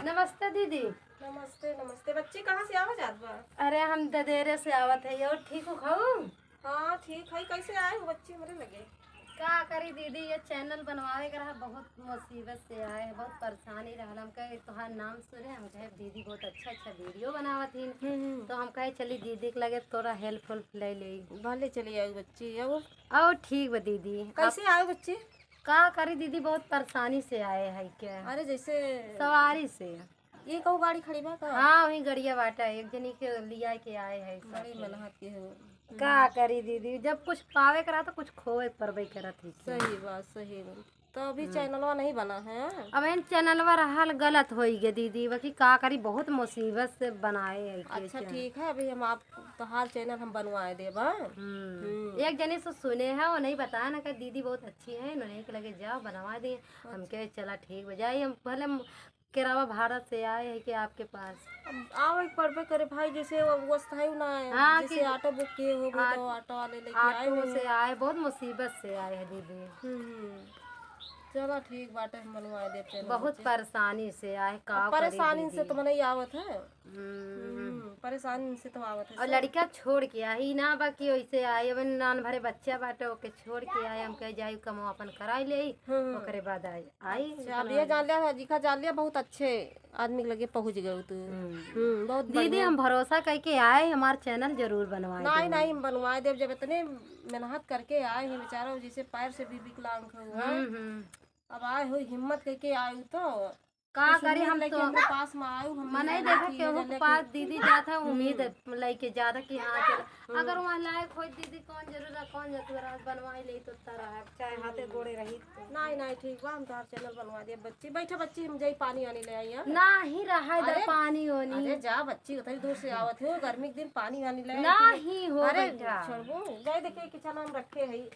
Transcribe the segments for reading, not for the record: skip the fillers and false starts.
नमस्ते दीदी। नमस्ते नमस्ते। बच्ची कहाँ से आवा जात बा? अरे हम ददेरे से आवत है और ठीक हो खाऊ। हाँ ठीक है। कैसे आए हो बच्ची हमरे लगे? का करी दीदी, ये चैनल बनवावे के रहा, बहुत मुसीबत से आए हैं, बहुत परेशानी रहल। हम कहे तुम्हारा नाम सुने, हम कहे दीदी बहुत अच्छा अच्छा वीडियो बनावत ही, तो हम कहे चली दीदी के लगे थोड़ा हेल्प ले ले। भले चली आई बच्ची। और ठीक बा दीदी। कैसे आए बच्ची? का करी दीदी, बहुत परेशानी से आए है क्या। अरे जैसे सवारी से। ये कहू गाड़ी खड़ी बा का? हाँ वही गड़िया बाटा एक जनी के लिया के आए है। बड़ी मेहनत के हो। का करी दीदी, जब कुछ पावे करा तो कुछ खोए परवे करत ही। सही बात सही बात। तो अभी चैनलवा नहीं बना है? अब इन चैनलवा रहल गलत हो गए दीदी, बाकी का करी, बहुत मुसीबत से बनाए है के अच्छा चैनल। ठीक है। अभी हम आप तो हाल चैनल हम बनवाए देबा। एक जने से सुने है, वो नहीं बताया ना कि दीदी बहुत अच्छी है, उन्हें के लगे जाओ बनवा दिए। हम कहे चला ठीक बजाई, हम पहले केरावा भारत से आए हैं कि आपके पास। अब आओ एक पढ़बे करे भाई, जैसे वो स्थायी ना है। हाँ, जैसे ऑटो बुक किए हो तो ऑटो वाले लेके आए ऑटो हुए से आए, बहुत मुसीबत से आए हैं दीदी। चलो ठीक बाटे, हम बनवा देते हैं। बहुत परेशानी से आए, का अब परेशानी से तो मने आवत है। हम्म। परेशानी से तो आवत है। और लड़का छोड़ के आई ना, बाकी वैसे आए, अब नान भरे बच्चा बाटे, ओके छोड़ के आए। हम कहे जाई कमो अपन कराई ले, ओकरे बाद आई। जान लिया जीका जान लिया, बहुत अच्छे आदमी के लगे पहुंच गए तू। बहुत दीदी हम भरोसा करके आए, हमारा चैनल जरूर बनवाए। नहीं नहीं हम बनवाए देव, जब इतने मेहनत करके आए हैं बेचारा, जिसे पैर से भी विकलांग हुआ। अब आए हो हिम्मत करके आए तो का करी, हम तो पास में आए मैं नहीं देखा केहू के पास दीदी जाता है, उम्मीद लेके जाता कि हाँ चल, अगर वहाँ लायक हो दीदी कौन जरूर कौन जरूर बनवाई ले तो तरह चाहे हाथे गोड़े रही तो। नहीं नहीं ठीक बा, हम तो चैनल बनवा दिए। बच्ची बैठे, बच्ची हम जाई पानी आने ले आई हैं। ना ही रहा इधर पानी होनी। अरे जा बच्ची, उतनी दूर से आवत हो, गर्मी के दिन पानी आने ले ना ही हो। अरे छोड़बो जाए, देखिए किचन में रखे है।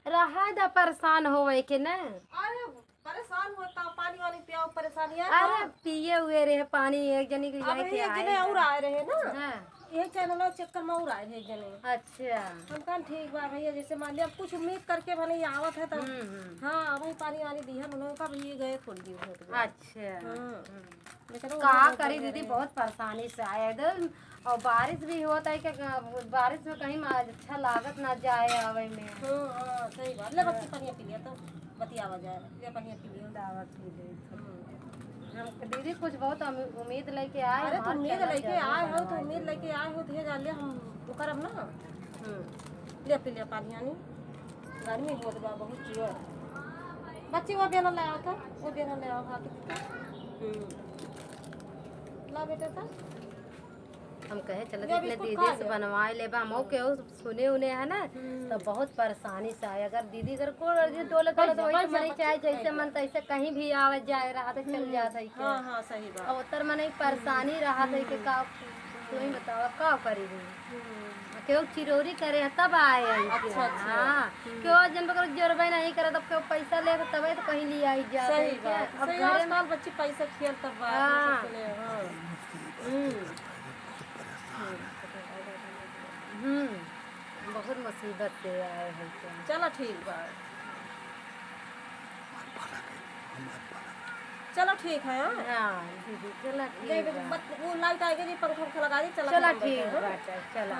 रहा दा परेशान होवे के ना। अरे परेशान होता, पानी वानी पियाओ, परेशानी है। अरे पिए हुए रहे पानी, एक जनी के जाए के एक जने और आए रहे ना। हाँ। एक चैनल चक्कर में और आए रहे एक जने। अच्छा हम कहा ठीक बा भैया, जैसे मान लिया कुछ उम्मीद करके भले ये आवत है तो हाँ वही पानी वानी दिया उन्होंने कहा भैया गए थोड़ी देर हो गए। अच्छा का करी दीदी, बहुत परेशानी से आए इधर, और बारिश भी होता है कि बारिश में कहीं अच्छा लागत ना जाए आवे में। सही बात। ले बच्ची पानी पी लिया तो बतियावा जाए, ले पानी पी लिया। दावत पी ले हम दीदी, कुछ बहुत उम्मीद लेके आए। अरे तो उम्मीद लेके आए हो तो उम्मीद लेके आए हो तो ये जान लिया हम वो करब ना। ले पी लिया पानी आनी, गर्मी होत बा बहुत जोर। बच्ची वो बेना ले आओ था, वो बेना ले आओ हाथ ला बेटा था। हम कहे चलो इतने दीदी से बनवाए ले बा, हम के सुने उन्हें है ना, तो बहुत परेशानी से आए। अगर दीदी अगर को डोले तो वही मने चाहे जैसे मन तैसे कहीं भी आवे जाए रहा तो चल जाता है। हाँ हाँ सही बात। अब उतर मने परेशानी रहा था कि का तू ही बतावा का करी क्यों चिरौरी करे तब आए। अच्छा हाँ क्यों जन बकर जोरबे नहीं करे तब क्यों पैसा ले तब तो कहीं ले आई जा। सही बात। अब घर में बच्ची पैसा खेल तब बात। बहुत मुसीबत से आए हैं। चलो ठीक बा, चलो ठीक है। हाँ दीदी चलो ठीक है। वो लाइट आएगी जी, पंखा लगा दी। चलो ठीक है, चलो।